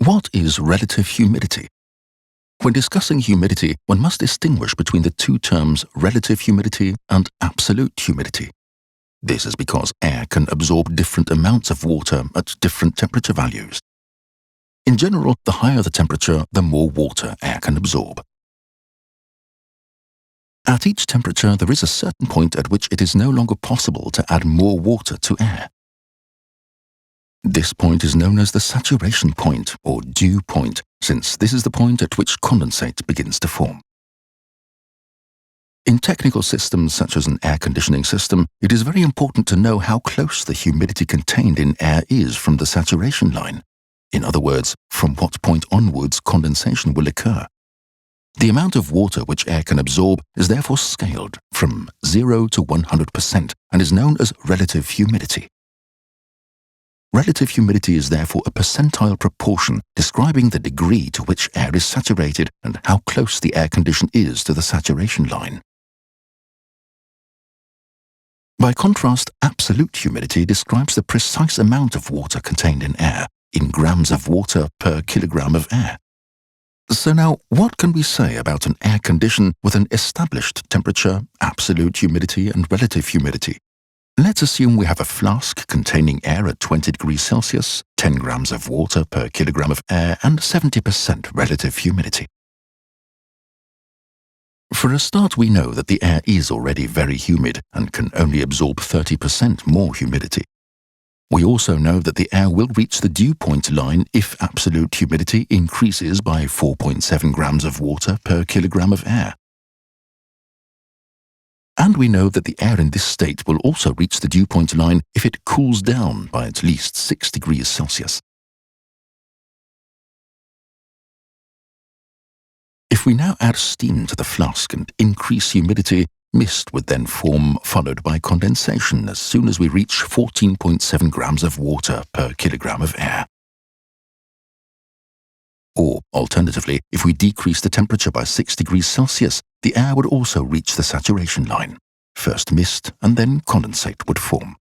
What is relative humidity? When discussing humidity, one must distinguish between the two terms relative humidity and absolute humidity. This is because air can absorb different amounts of water at different temperature values. In general, the higher the temperature, the more water air can absorb. At each temperature, there is a certain point at which it is no longer possible to add more water to air. This point is known as the saturation point or dew point, since this is the point at which condensate begins to form. In technical systems such as an air conditioning system, it is very important to know how close the humidity contained in air is from the saturation line. In other words, from what point onwards condensation will occur. The amount of water which air can absorb is therefore scaled from 0 to 100% and is known as relative humidity. Relative humidity is therefore a percentile proportion describing the degree to which air is saturated and how close the air condition is to the saturation line. By contrast, absolute humidity describes the precise amount of water contained in air, in grams of water per kilogram of air. So now, what can we say about an air condition with an established temperature, absolute humidity and relative humidity? Let's assume we have a flask containing air at 20 degrees Celsius, 10 grams of water per kilogram of air and 70% relative humidity. For a start, we know that the air is already very humid and can only absorb 30% more humidity. We also know that the air will reach the dew point line if absolute humidity increases by 4.7 grams of water per kilogram of air. And we know that the air in this state will also reach the dew point line if it cools down by at least 6 degrees Celsius. If we now add steam to the flask and increase humidity, mist would then form, followed by condensation as soon as we reach 14.7 grams of water per kilogram of air. Or, alternatively, if we decrease the temperature by 6 degrees Celsius, the air would also reach the saturation line. First mist and then condensate would form.